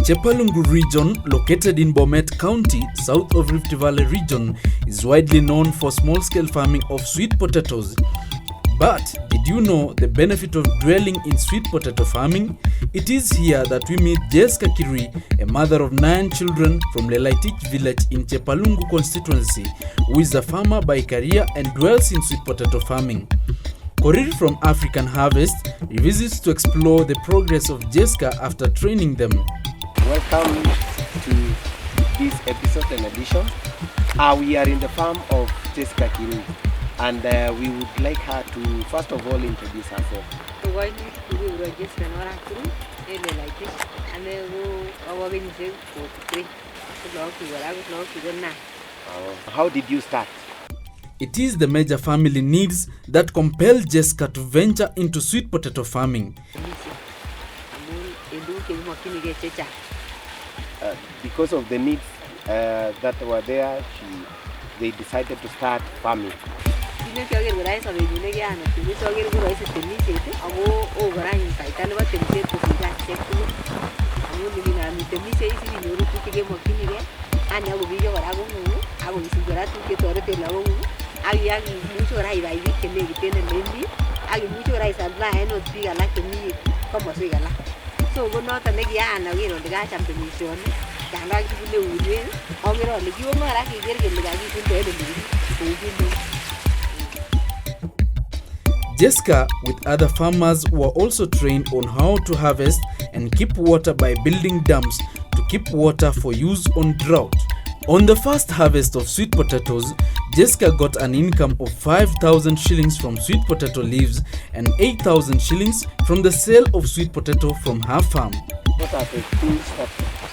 Chepalungu region, located in Bomet County, south of Rift Valley region, is widely known for small-scale farming of sweet potatoes. But did you know the benefit of dwelling in sweet potato farming? It is here that we meet Jessica Kirui, a mother of 9 children from Lelaitich village in Chepalungu constituency, who is a farmer by career and dwells in sweet potato farming. Korir from African Harvest revisits to explore the progress of Jessica after training them. Welcome to this episode and edition. We are in the farm of Jessica Kirui, and we would like her to first of all introduce herself. How did you start? It is the major family needs that compel Jessica to venture into sweet potato farming. Because of the needs that were there, they decided to start farming. So go not and again again on the guy championship. Can I give you the win? Or you know, I can get the Jessica, with other farmers, were also trained on how to harvest and keep water by building dams to keep water for use on drought. On the first harvest of sweet potatoes, Jessica got an income of 5,000 shillings from sweet potato leaves and 8,000 shillings from the sale of sweet potato from her farm. What are the things that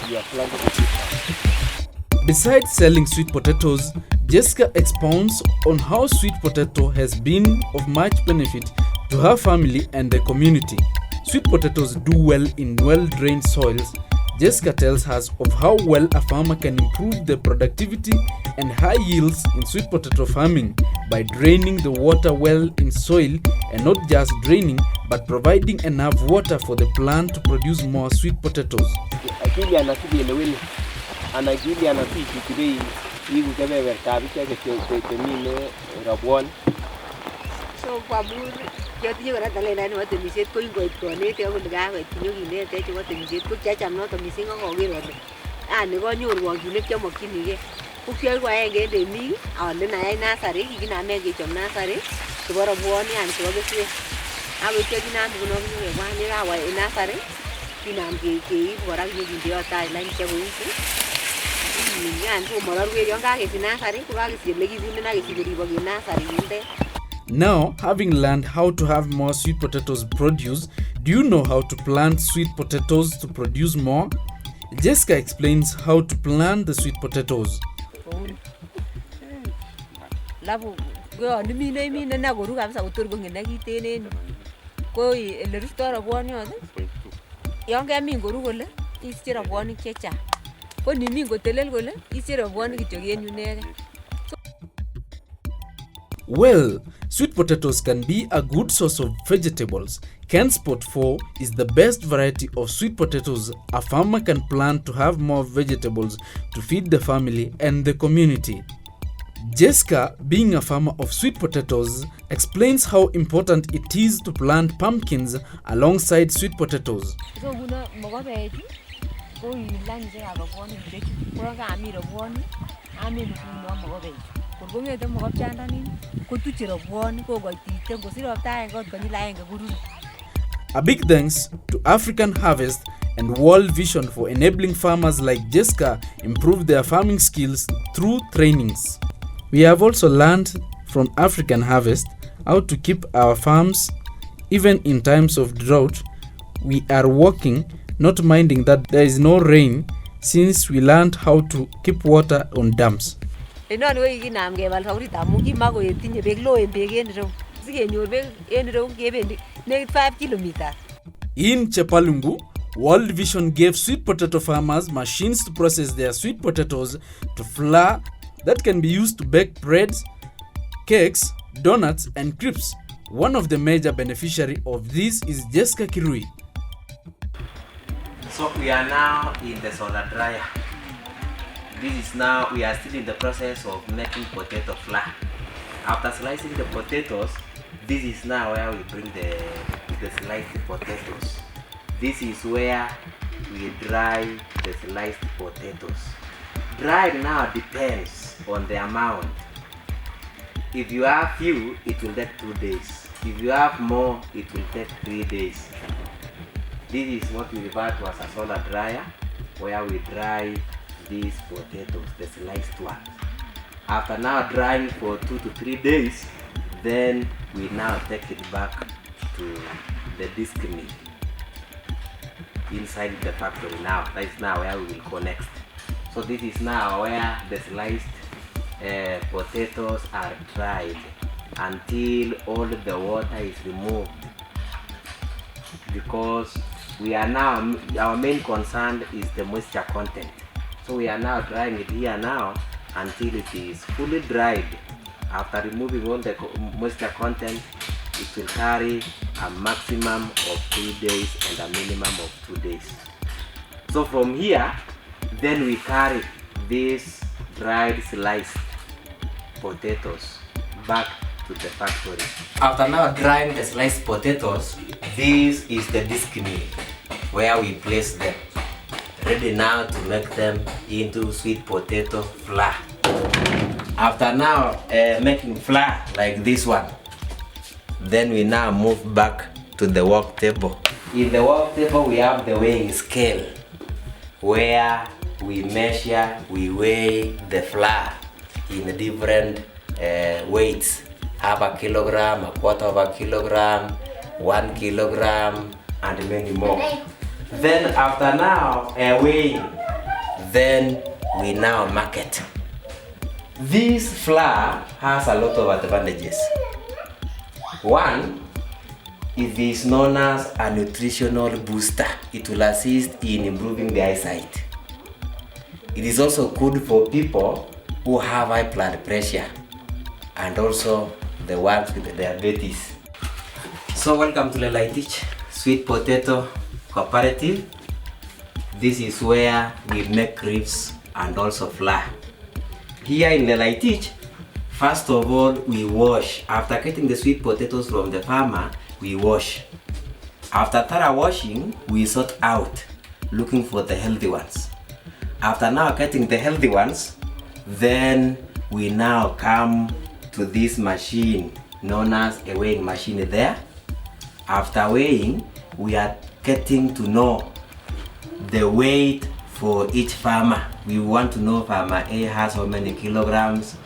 you are planning to do? Besides selling sweet potatoes, Jessica expounds on how sweet potato has been of much benefit to her family and the community. Sweet potatoes do well in well-drained soils. Jessica tells us of how well a farmer can improve the productivity and high yields in sweet potato farming by draining the water well in soil, and not just draining but providing enough water for the plant to produce more sweet potatoes. So, yo tinha agora também lá no outro misset com o planeta eu vou ligar vai tinha que nem até que o outro misset com já chama nota missing com o giro ah negócio o ruang que que mo kini o que eu vai que de mim a onde na aí na sare que na me que chama na sare que bora boa ni an que o que a o que que na do no que vai ni lá vai na sare que na que bora que que dio tá lá que o isso ni an tu mo la que yo ga que na sare que va que se le que na que se ribo que na sare inte. Now, having learned how to have more sweet potatoes produce, do you know how to plant sweet potatoes to produce more? Jessica explains how to plant the sweet potatoes. Well, sweet potatoes can be a good source of vegetables. Ken Spot 4 is the best variety of sweet potatoes a farmer can plant to have more vegetables to feed the family and the community. Jessica, being a farmer of sweet potatoes, explains how important it is to plant pumpkins alongside sweet potatoes. A big thanks to African Harvest and World Vision for enabling farmers like Jessica improve their farming skills through trainings. We have also learned from African Harvest how to keep our farms even in times of drought. We are working, not minding that there is no rain, since we learned how to keep water on dams. In Chepalungu, World Vision gave sweet potato farmers machines to process their sweet potatoes to flour that can be used to bake breads, cakes, donuts, and crepes. One of the major beneficiaries of this is Jessica Kirui. So we are now in the solar dryer. This is now, we are still in the process of making potato flour. After slicing the potatoes, this is now where we bring the sliced potatoes. This is where we dry the sliced potatoes. Drying now depends on the amount. If you have few, it will take 2 days. If you have more, it will take 3 days. This is what we refer to as a solar dryer, where we dry these potatoes, the sliced ones. After now drying for 2 to 3 days, then we now take it back to the disc mill inside the factory. Now that is now where we will connect. So this is now where the sliced potatoes are dried until all the water is removed, because we are now, our main concern is the moisture content. So we are now drying it here now until it is fully dried. After removing all the moisture content, it will carry a maximum of 3 days and a minimum of 2 days. So from here, then we carry these dried sliced potatoes back to the factory. After now drying the sliced potatoes, this is the disc mill where we place them, ready now to make them into sweet potato flour. After now making flour like this one, then we now move back to the work table. In the work table we have the weighing scale, where we measure, we weigh the flour in different weights. Half a kilogram, a quarter of a kilogram, 1 kilogram, and many more. Then after now weighing, then we now market. This flour has a lot of advantages. One, it is known as a nutritional booster. It will assist in improving the eyesight. It is also good for people who have high blood pressure and also the ones with diabetes. So welcome to Lelaitich Sweet Potato Cooperative. This is where we make crisps and also flour. Here in Lelaitich, first of all, we wash. After getting the sweet potatoes from the farmer, we wash. After thorough washing, we sort out, looking for the healthy ones. After now getting the healthy ones, then we now come to this machine known as a weighing machine there. After weighing, we are getting to know the weight for each farmer. We want to know farmer A has how many kilograms,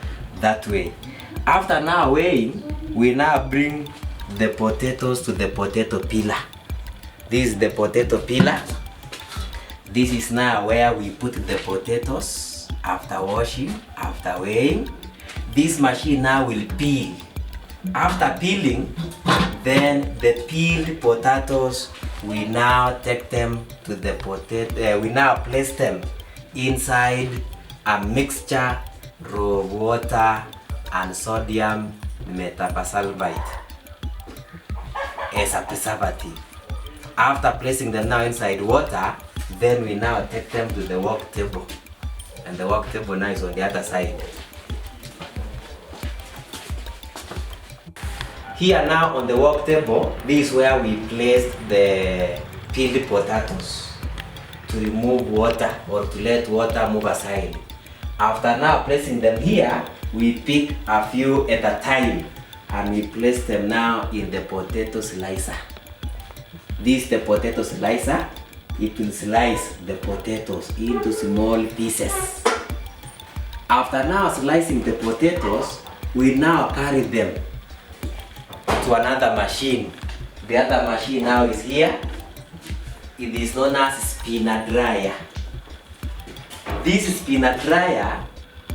that way. After now weighing, we now bring the potatoes to the potato peeler. This is the potato peeler. This is now where we put the potatoes after washing, after weighing. This machine now will peel. After peeling, then the peeled potatoes, we now take them to the potato, we now place them inside a mixture of water and sodium metabisulfite as a preservative. After placing them now inside water, then we now take them to the work table, and the work table now is on the other side. Here now on the work table, this is where we place the peeled potatoes to remove water or to let water move aside. After now placing them here, we pick a few at a time and we place them now in the potato slicer. This is the potato slicer. It will slice the potatoes into small pieces. After now slicing the potatoes, we now carry them to another machine. The other machine now is here. It is known as spinner dryer. This spinner dryer,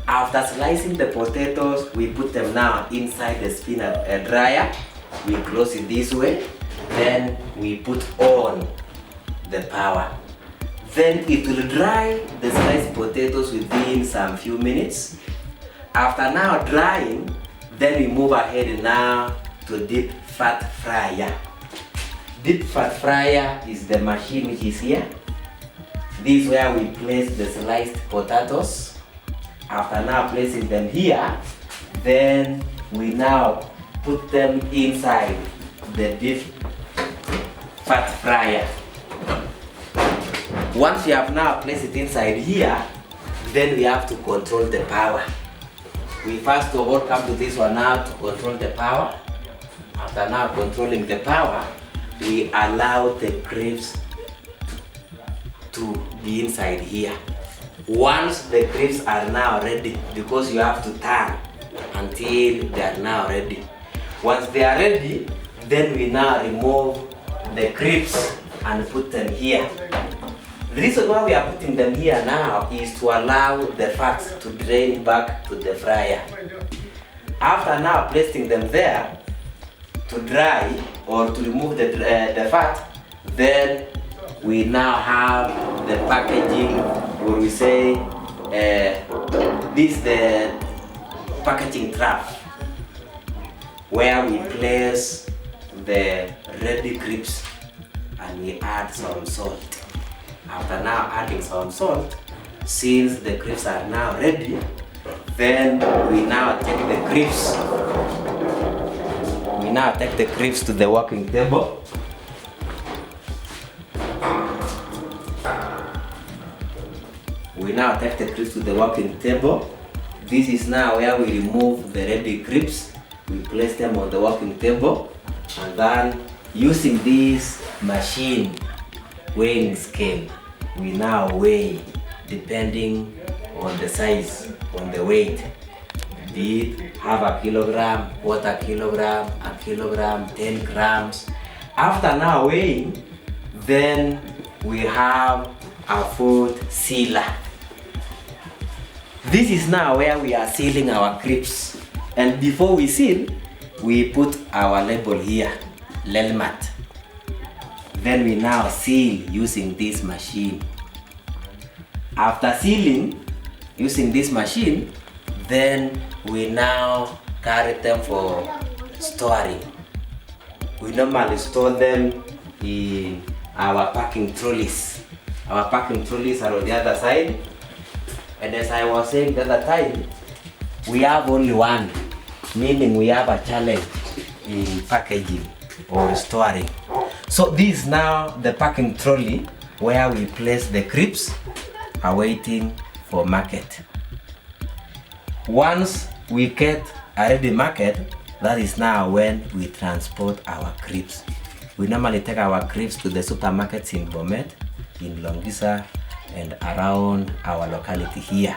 after slicing the potatoes, we put them now inside the spinner dryer. We close it this way. Then we put on the power. Then it will dry the sliced potatoes within some few minutes. After now drying, then we move ahead now to deep fat fryer. Deep fat fryer is the machine which is here. This is where we place the sliced potatoes. After now placing them here, then we now put them inside the deep fat fryer. Once we have now placed it inside here, then we have to control the power. We first of all come to this one now to control the power. After now controlling the power, we allow the grapes to be inside here. Once the grapes are now ready, because you have to turn until they are now ready. Once they are ready, then we now remove the grapes and put them here. The reason why we are putting them here now is to allow the fats to drain back to the fryer. After now placing them there to dry or to remove the fat, then we now have the packaging, or we say this is the packaging trap where we place the ready grapes and we add some salt. After now adding some salt, since the grapes are now ready, then we now take the grapes. We now take the grapes to the working table. We now take the grapes to the working table. This is now where we remove the ready grapes. We place them on the working table, and then using this machine weighing scale, we now weigh depending on the size, on the weight. Be it half a kilogram, quarter kilogram, a kilogram, 10 grams. After now weighing, then we have a food sealer. This is now where we are sealing our grapes. And before we seal, we put our label here, Lelmat. Then we now seal using this machine. After sealing using this machine, then we now carry them for storing. We normally store them in our packing trolleys. Our packing trolleys are on the other side. And as I was saying the other time, we have only one, meaning we have a challenge in packaging or storing. So this is now the packing trolley where we place the grapes awaiting for market. Once we get a ready market, that is now when we transport our grapes. We normally take our grapes to the supermarkets in Bomet, in Longisa, and around our locality here.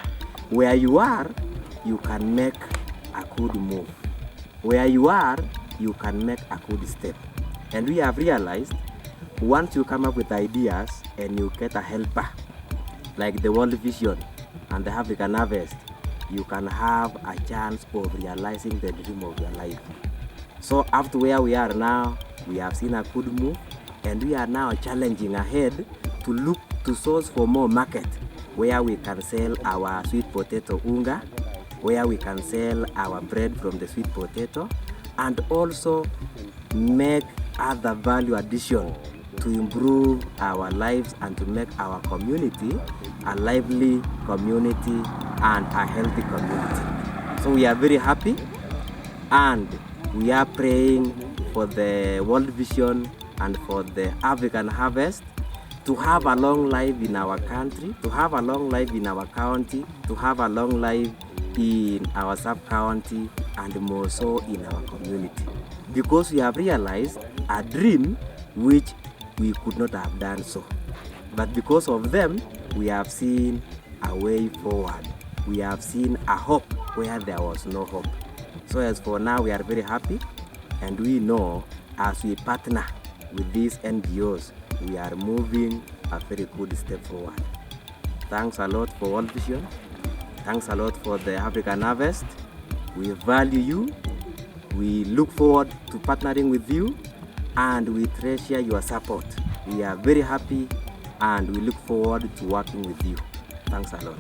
Where you are, you can make a good move. Where you are, you can make a good step. And we have realized, once you come up with ideas and you get a helper, like the World Vision and the African Harvest, you can have a chance of realizing the dream of your life. So after where we are now, we have seen a good move, and we are now challenging ahead to look to source for more market, where we can sell our sweet potato unga, where we can sell our bread from the sweet potato, and also make other value addition to improve our lives and to make our community a lively community and a healthy community. So we are very happy, and we are praying for the World Vision and for the African Harvest to have a long life in our country, to have a long life in our county, to have a long life in our sub-county, and more so in our community. Because we have realized a dream which we could not have done so. But because of them, we have seen a way forward. We have seen a hope where there was no hope. So as for now, we are very happy, and we know as we partner with these NGOs, we are moving a very good step forward. Thanks a lot for World Vision. Thanks a lot for the African Harvest. We value you. We look forward to partnering with you, and we treasure your support. We are very happy, and we look forward to working with you. Thanks a lot.